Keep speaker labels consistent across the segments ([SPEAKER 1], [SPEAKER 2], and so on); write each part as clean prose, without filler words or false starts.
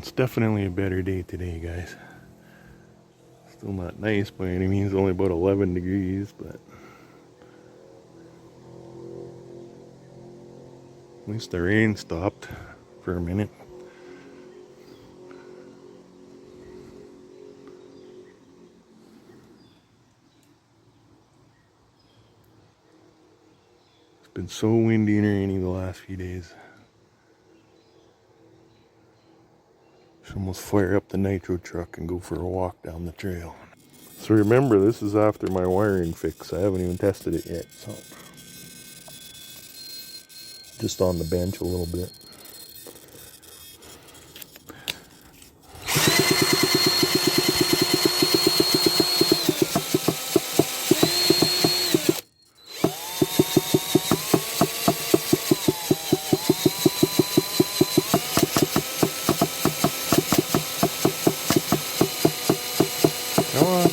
[SPEAKER 1] it's definitely a better day today, guys. Still not nice by any means, only about 11 degrees, but at least the rain stopped for a minute. It's been so windy and rainy the last few days. Should almost fire up the Nitro truck and go for a walk down the trail. So remember, this is after my wiring fix. I haven't even tested it yet, so just on the bench a little bit. Come on.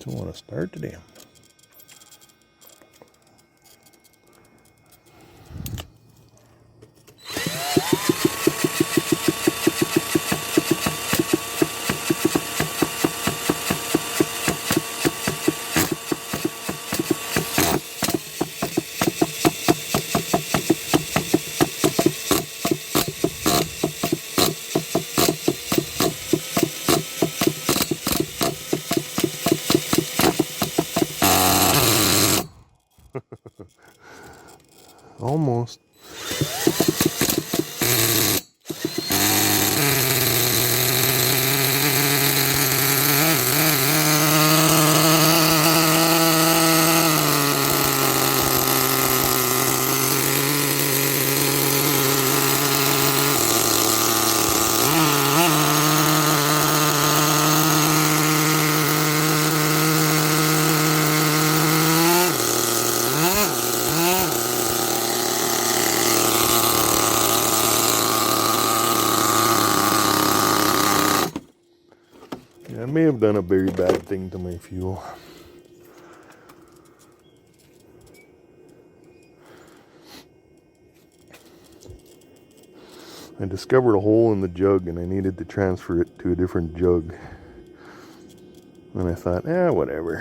[SPEAKER 1] Don't want to start today. Almost. I may have done a very bad thing to my fuel. I discovered a hole in the jug and I needed to transfer it to a different jug. And I thought, whatever.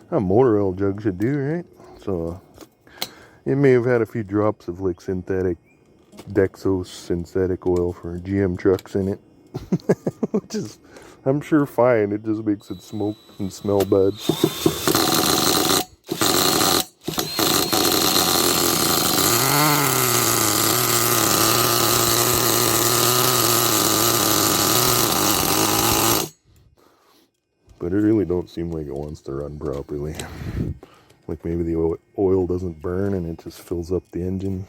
[SPEAKER 1] A motor oil jug should do, right? So it may have had a few drops of like synthetic Dexos synthetic oil for GM trucks in it. Which is, I'm sure, fine. It just makes it smoke and smell bad. But it really don't seem like it wants to run properly. Like maybe the oil doesn't burn and it just fills up the engine.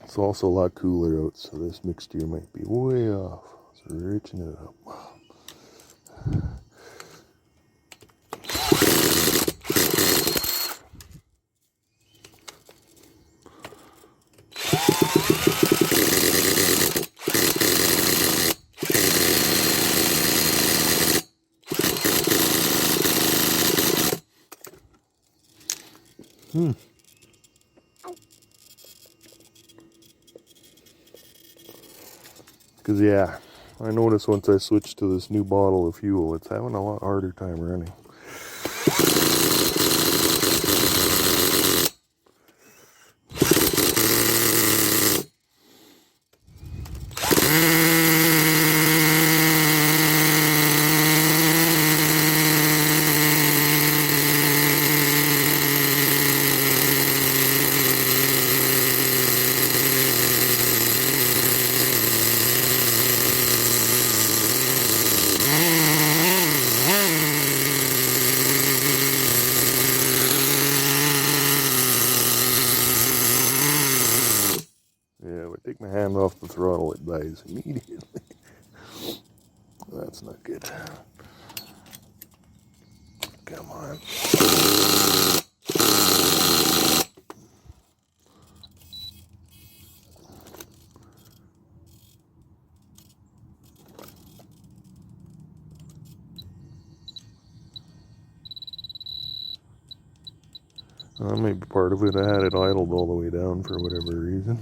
[SPEAKER 1] It's also a lot cooler out, so this mixture might be way off. So we're reaching it up. Because, yeah, I noticed once I switched to this new bottle of fuel, it's having a lot harder time running. the throttle, it dies immediately. That's not good. Come on. Maybe part of it, I had it idled all the way down for whatever reason.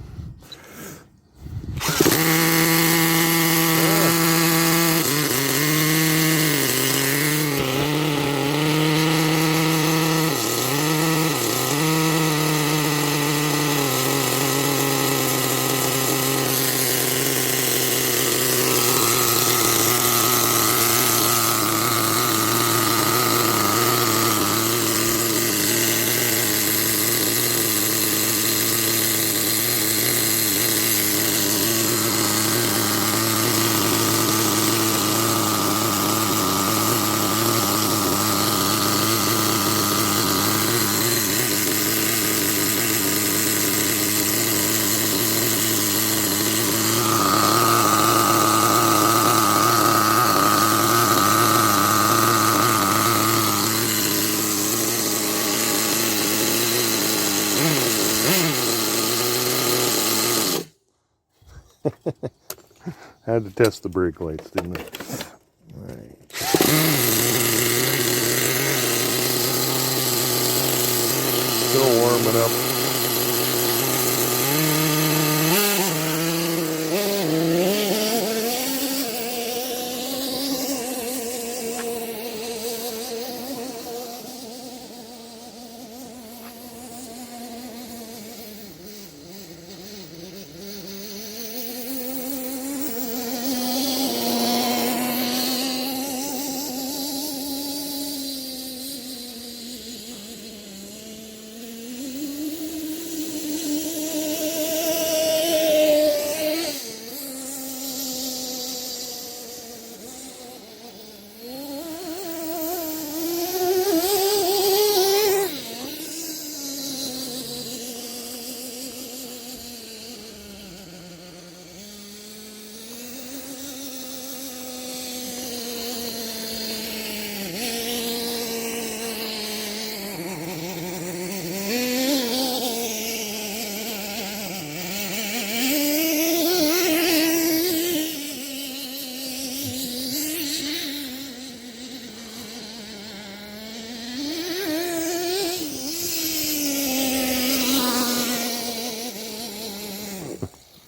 [SPEAKER 1] Had to test the brake lights, didn't I? Alright. Still warming up.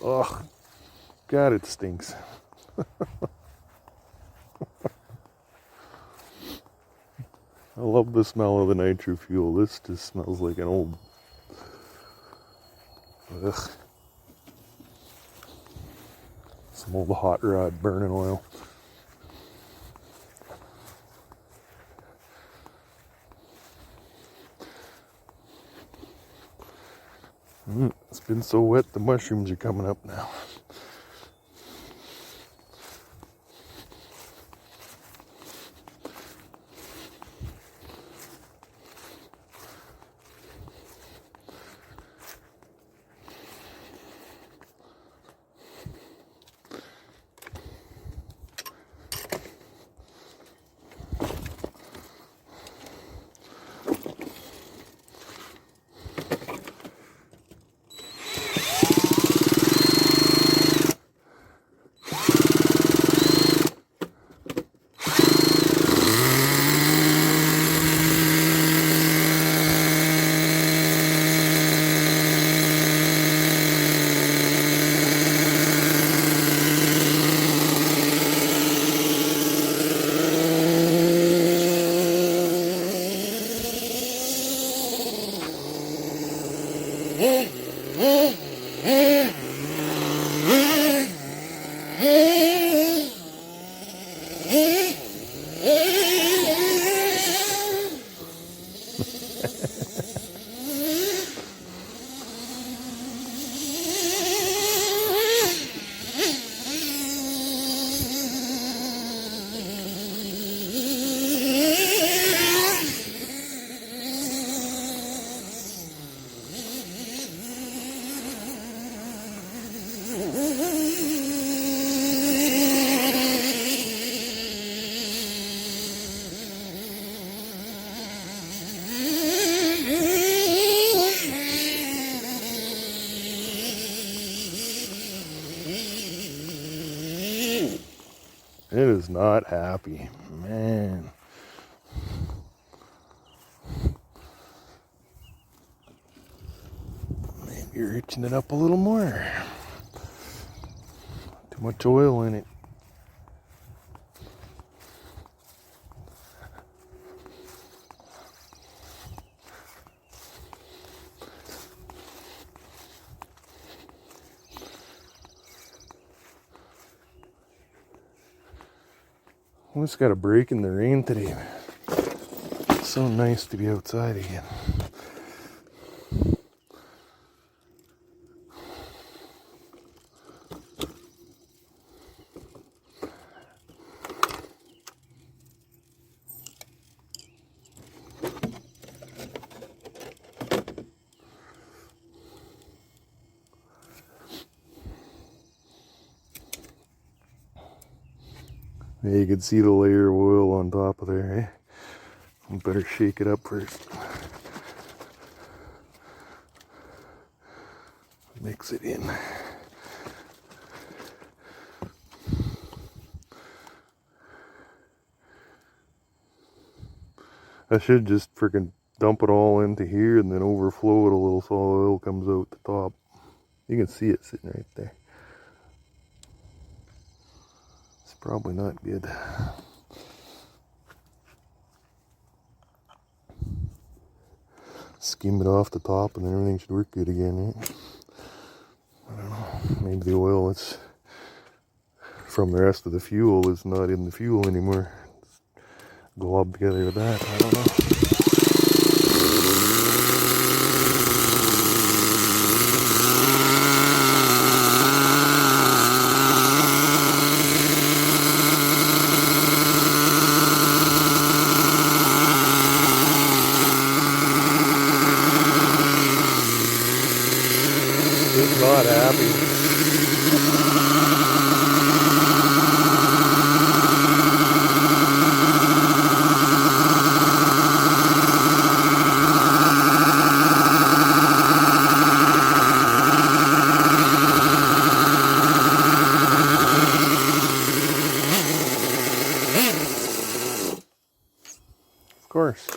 [SPEAKER 1] Ugh, God, it stinks. I love the smell of the nitro fuel. This just smells like an old... Ugh. Some old hot rod burning oil. It's been so wet, the mushrooms are coming up now. is not happy. Man. Maybe you're hitching it up a little more. Too much oil in it. We just got a break in the rain today. It's so nice to be outside again. Yeah, you can see the layer of oil on top of there, eh? Better shake it up first. Mix it in. I should just freaking dump it all into here and then overflow it a little so all the oil comes out the top. You can see it sitting right there. It's probably not good. Skim it off the top and then everything should work good again, right? I don't know. Maybe the oil that's from the rest of the fuel is not in the fuel anymore. It's globbed together with that. I don't know. It's not happy. Of course.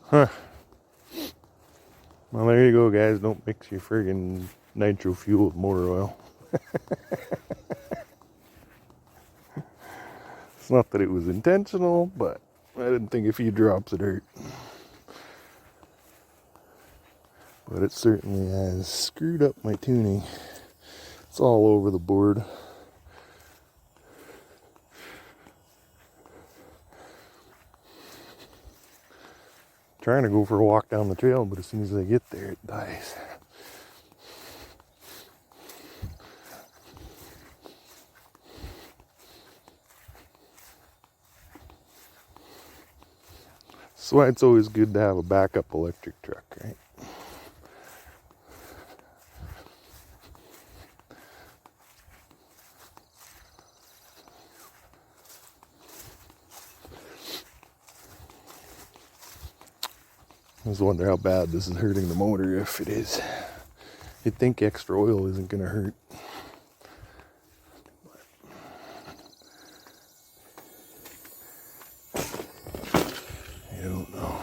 [SPEAKER 1] Huh. Well, there you go, guys. Don't mix your friggin' nitro fuel with motor oil. It's not that it was intentional, but I didn't think a few drops would hurt. But it certainly has screwed up my tuning. It's all over the board. Trying to go for a walk down the trail, but as soon as I get there, it dies. That's why it's always good to have a backup electric truck, right? I was wondering how bad this is hurting the motor. If it is, you'd think extra oil isn't going to hurt. I don't know.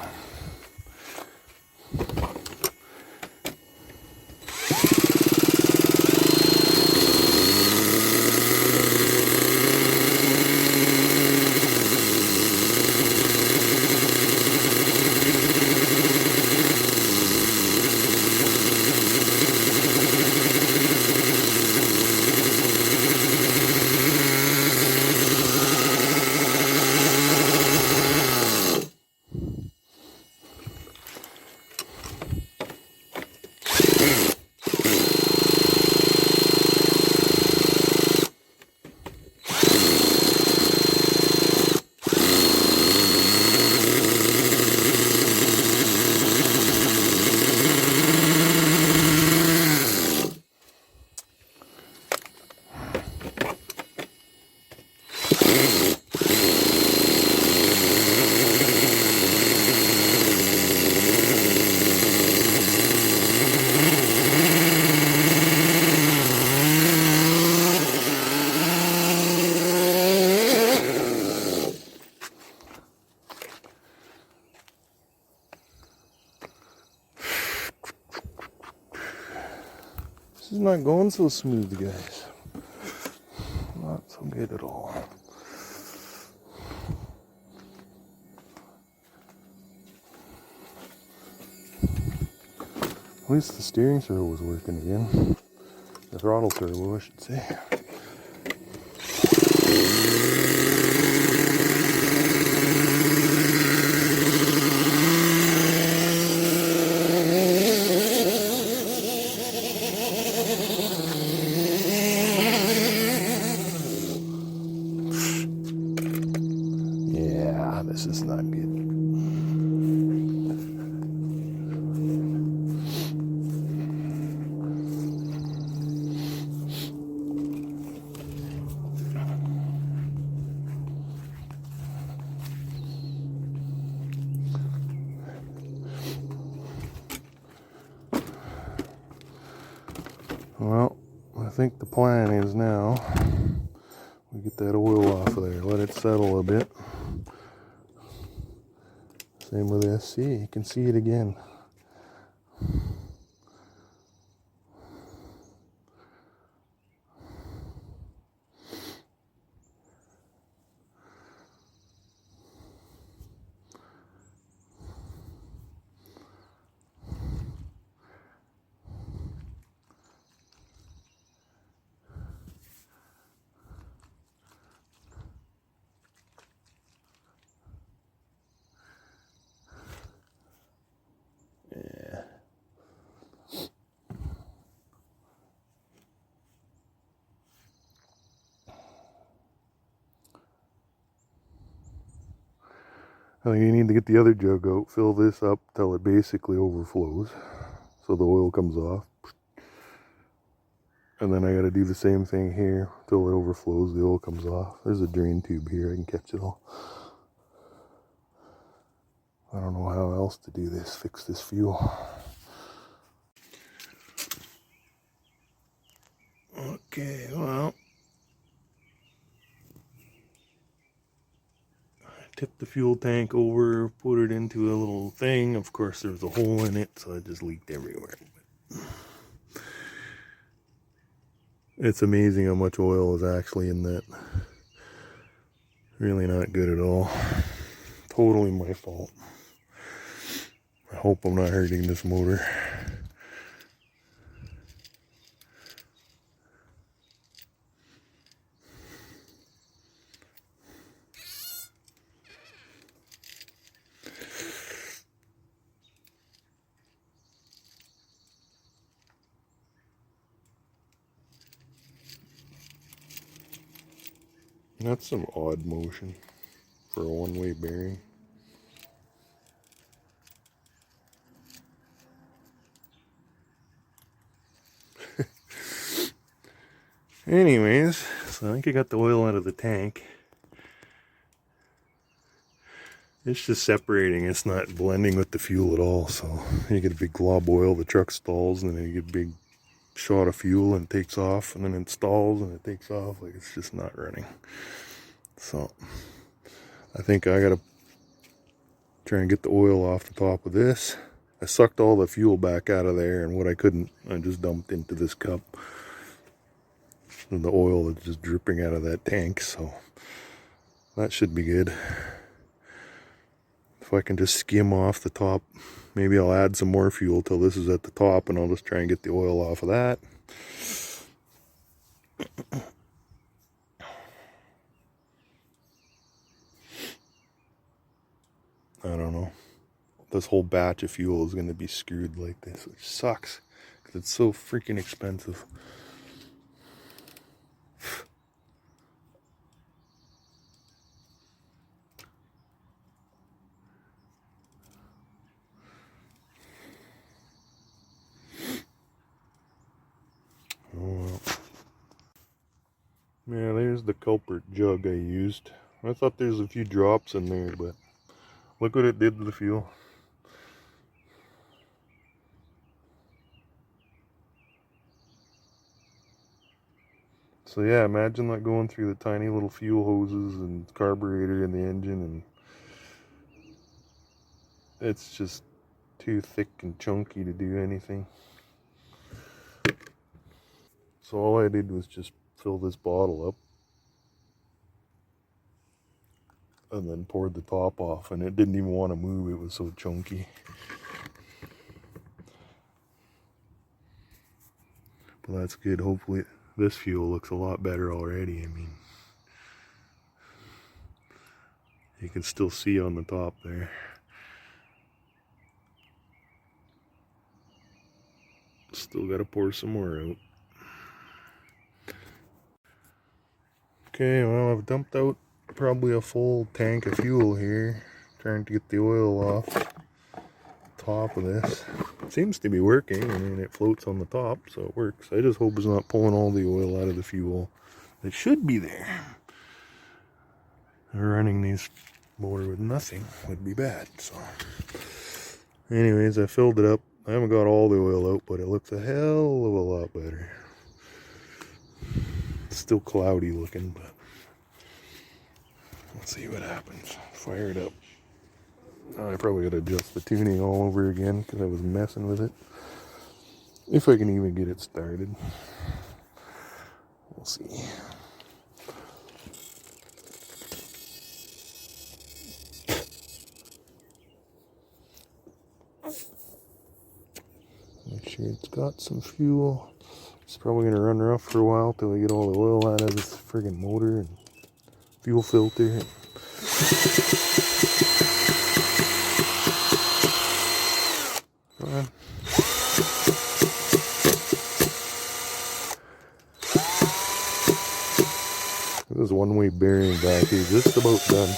[SPEAKER 1] This is not going so smooth, guys. Not so good at all. At least the steering servo was working again. The throttle servo, I should say. Yeah, this is not good. Well, I think the plan is now we get that oil off of there, let it settle a bit. Same with the SC, you can see it again. Yeah. Well, you need to get the other jug out, fill this up till it basically overflows, so the oil comes off. And then I gotta do the same thing here till it overflows, the oil comes off. There's a drain tube here, I can catch it all. I don't know how else to do this, fix this fuel. Okay, well, I tipped the fuel tank over, put it into a little thing. Of course, there's a hole in it, so it just leaked everywhere. It's amazing how much oil is actually in that. Really not good at all. Totally my fault. I hope I'm not hurting this motor. That's some odd motion for a one-way bearing. Anyways, so I think I got the oil out of the tank. It's just separating, it's not blending with the fuel at all. So you get a big glob of oil, the truck stalls, and then you get a big shot of fuel and it takes off, and then it stalls and it takes off. Like, it's just not running. So I think I gotta try and get the oil off the top of this. I sucked all the fuel back out of there, and what I couldn't, I just dumped into this cup. And the oil is just dripping out of that tank, so that should be good. If I can just skim off the top, maybe I'll add some more fuel till this is at the top, and I'll just try and get the oil off of that. I don't know. This whole batch of fuel is going to be screwed like this, which sucks because it's so freaking expensive. Oh well. Yeah, there's the culprit jug I used. I thought there's a few drops in there, but look what it did to the fuel. So yeah, imagine that going through the tiny little fuel hoses and carburetor in the engine, and it's just too thick and chunky to do anything. So all I did was just fill this bottle up and then poured the top off, and it didn't even want to move, it was so chunky. But that's good. Hopefully this fuel looks a lot better already. I mean, you can still see on the top there. Still got to pour some more out. Okay, well, I've dumped out probably a full tank of fuel here, trying to get the oil off the top of this. It seems to be working. I mean, it floats on the top, so it works. I just hope it's not pulling all the oil out of the fuel. It should be there. Running these motor with nothing would be bad. So anyways, I filled it up. I haven't got all the oil out, but it looks a hell of a lot better. It's still cloudy looking, but let's see what happens. Fire it up. I probably got to adjust the tuning all over again because I was messing with it. If I can even get it started. We'll see. Make sure it's got some fuel. It's probably going to run rough for a while till I get all the oil out of this friggin' motor and fuel filter. This is one-way bearing back here, just about done.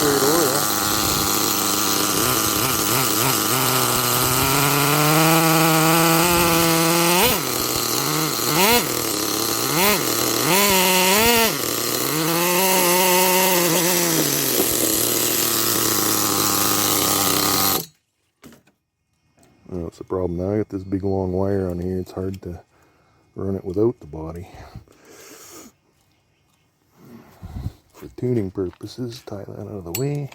[SPEAKER 1] straight oil. That's the problem. Now I got this big long wire on here. It's hard to run it without the body. For tuning purposes, tie that out of the way.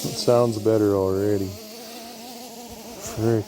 [SPEAKER 1] It sounds better already. Frick.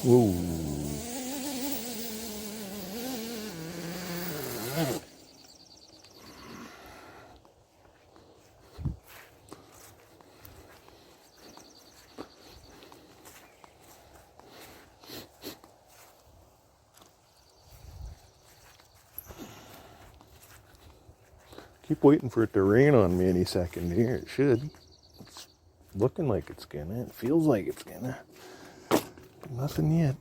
[SPEAKER 1] Whoa. Keep waiting for it to rain on me any second here. It should. It's looking like it's gonna. It feels like it's gonna. But nothing yet.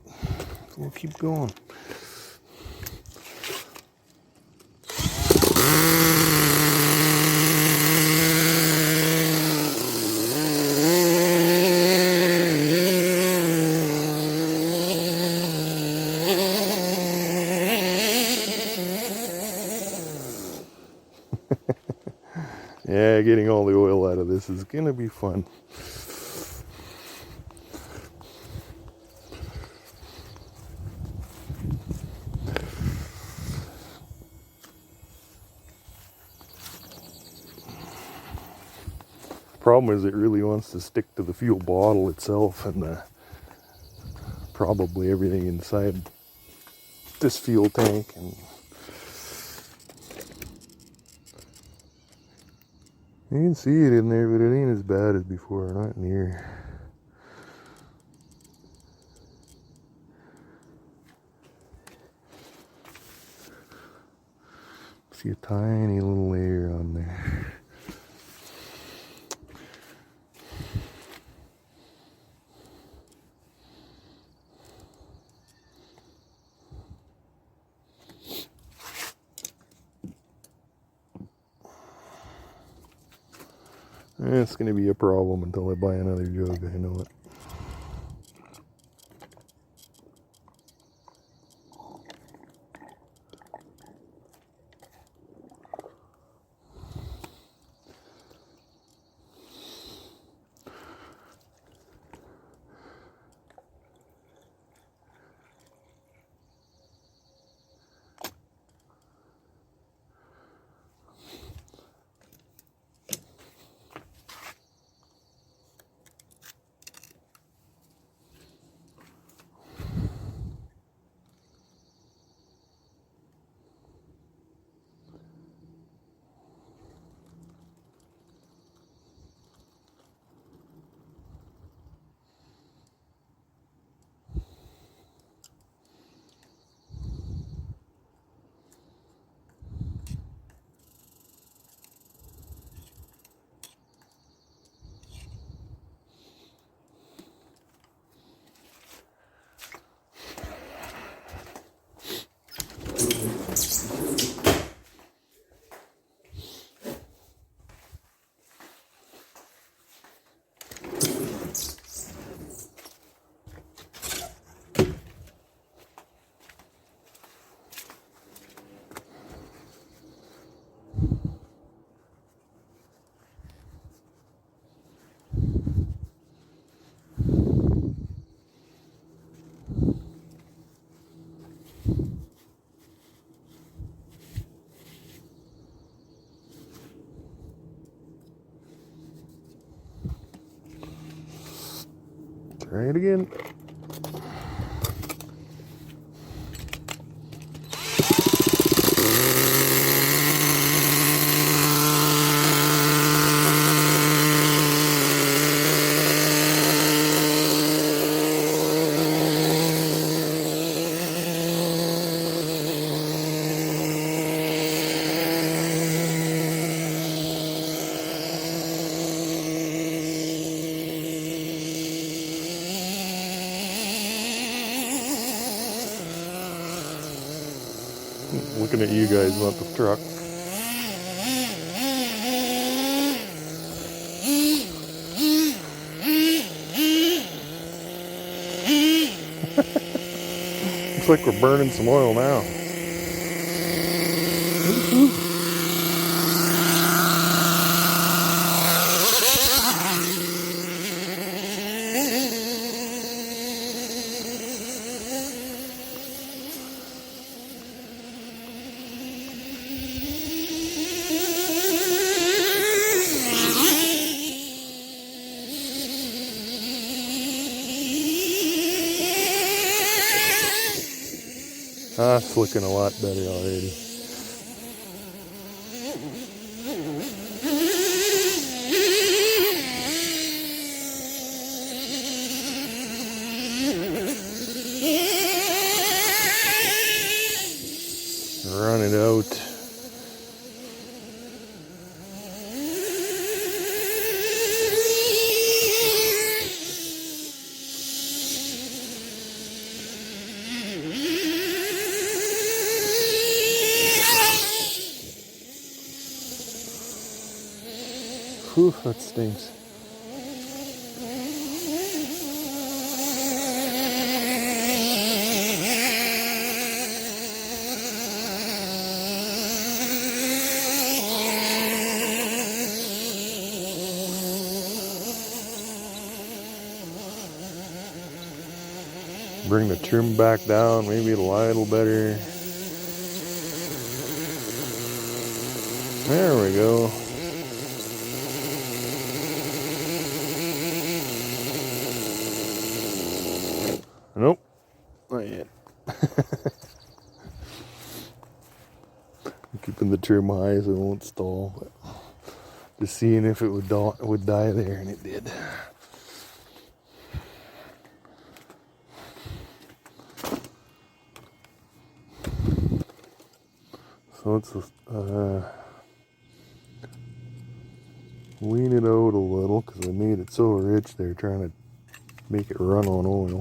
[SPEAKER 1] So we'll keep going. Yeah, getting all the oil out of this is gonna be fun. Problem is, it really wants to stick to the fuel bottle itself and probably everything inside this fuel tank. And you can see it in there, but it ain't as bad as before, not near. See a tiny little layer on there. It's going to be a problem until I buy another jug, I know it. Try it again. Looking at you guys, not the truck. Looks like we're burning some oil now. It's looking a lot better already. Run it out. Whew, that stinks. Bring the trim back down, maybe it'll lie a little better. There we go. Nope, not yet. I'm keeping the trim high so it won't stall. But just seeing if it would die there, and it did. So let's lean it out a little because I made it so rich they're trying to make it run on oil.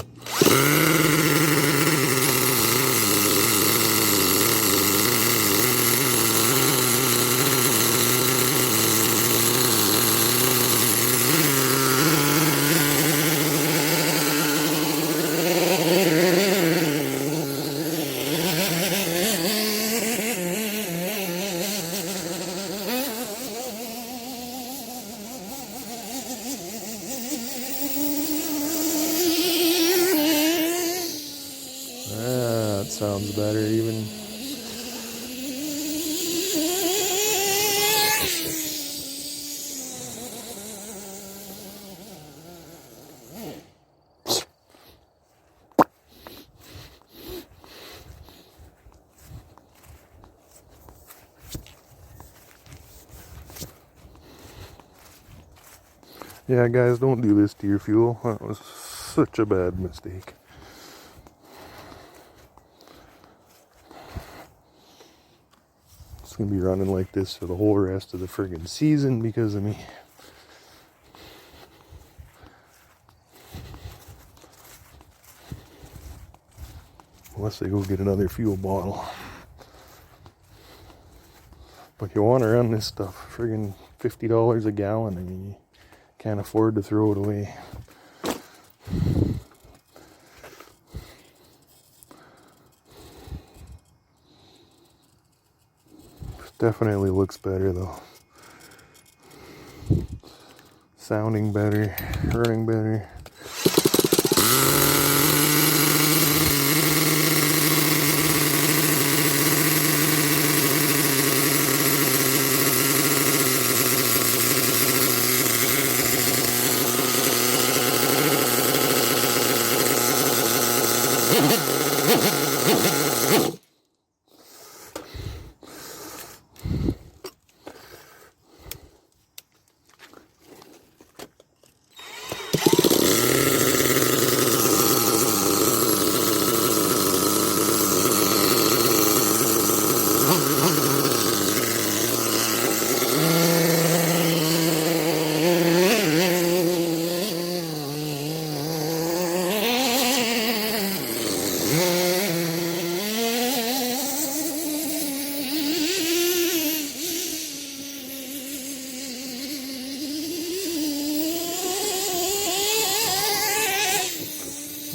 [SPEAKER 1] Sounds better even. Yeah, guys, don't do this to your fuel. That was such a bad mistake. It's gonna be running like this for the whole rest of the friggin' season because of me. Unless they go get another fuel bottle. But you want to run this stuff, friggin' $50 a gallon. I mean, you can't afford to throw it away. Definitely looks better though. Sounding better, running better.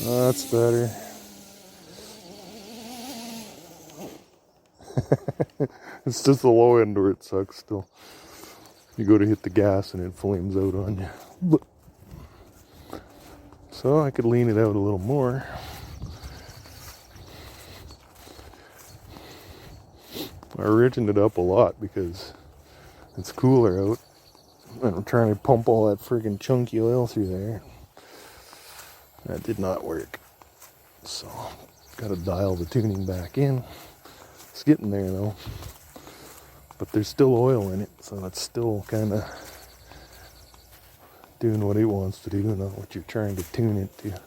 [SPEAKER 1] That's better. It's just the low end where it sucks still. You go to hit the gas and it flames out on you. So I could lean it out a little more. I rigged it up a lot because it's cooler out. And I'm trying to pump all that friggin' chunky oil through there. That did not work. So, gotta dial the tuning back in. It's getting there though. But there's still oil in it, so it's still kind of doing what it wants to do, not what you're trying to tune it to.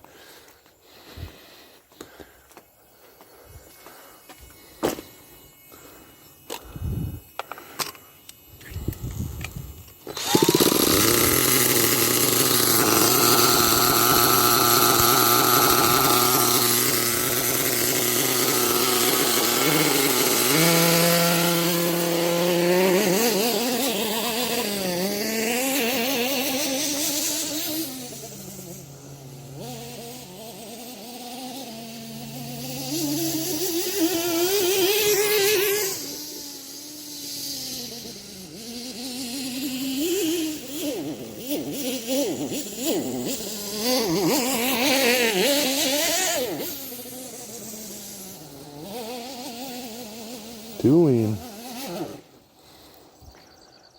[SPEAKER 1] Too lean.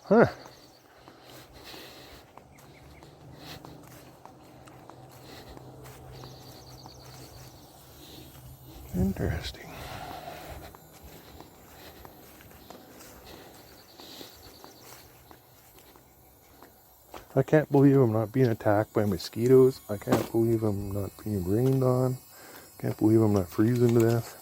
[SPEAKER 1] Huh. Interesting. I can't believe I'm not being attacked by mosquitoes. I can't believe I'm not being rained on. Can't believe I'm not freezing to death.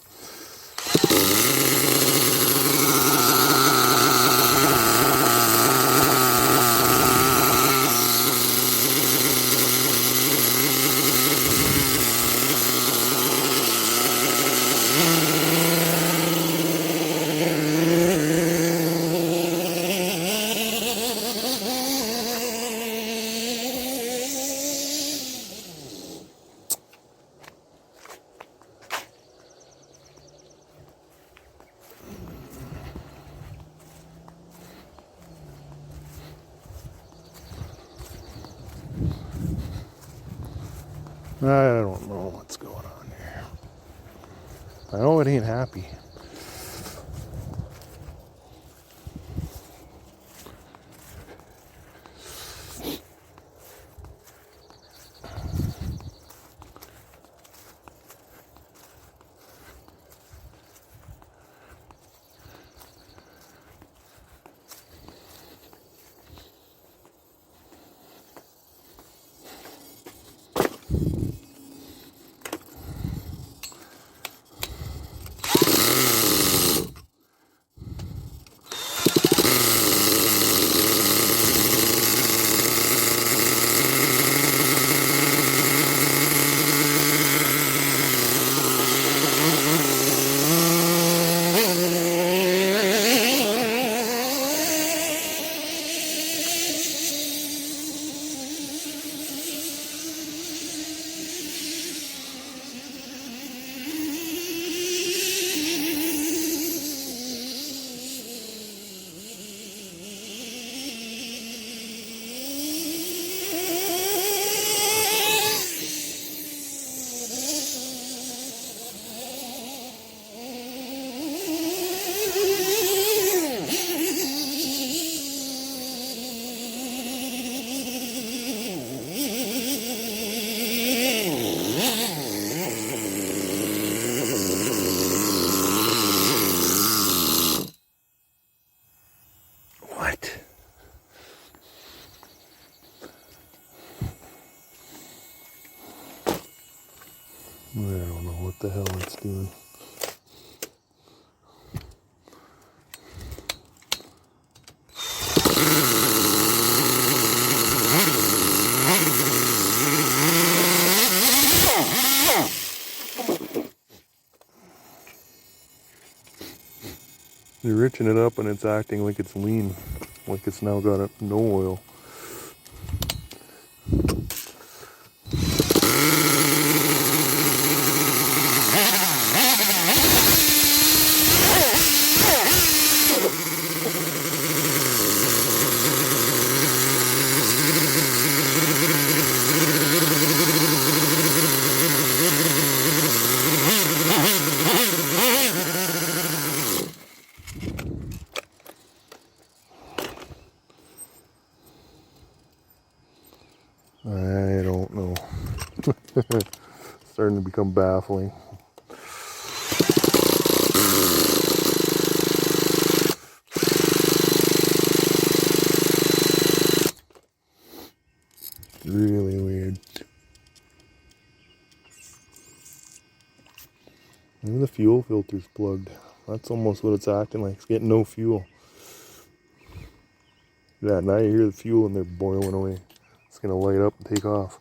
[SPEAKER 1] I don't know what's going on here. I know it ain't happy. the hell it's doing. You're riching it up and it's acting like it's lean, like it's now got no oil. I don't know. Starting to become baffling. Really weird. Maybe the fuel filter's plugged. That's almost what it's acting like. It's getting no fuel. Yeah, now you hear the fuel and they're boiling away. It's gonna light up and take off.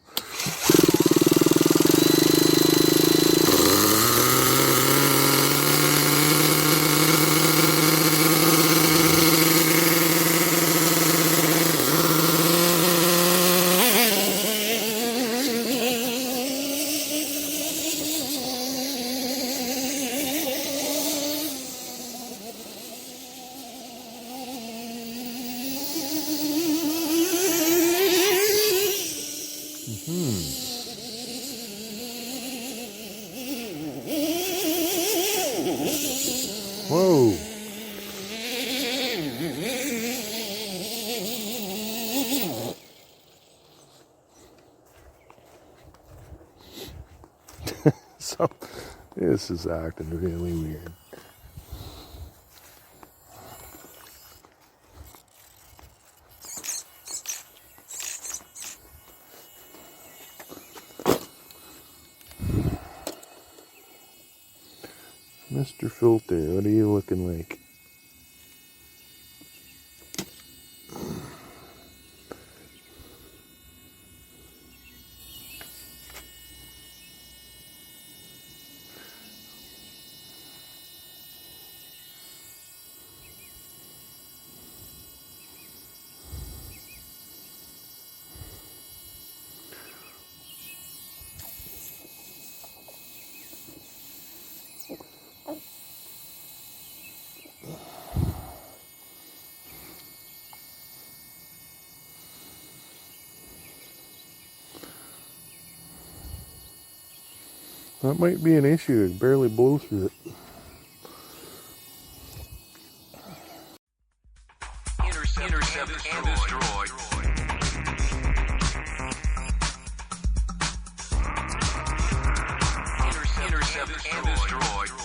[SPEAKER 1] Whoa! So, this is acting really weird. Mr. Filter, what are you looking like? That might be an issue. It barely blows through it.
[SPEAKER 2] Intercept and destroy. Intercept and destroy.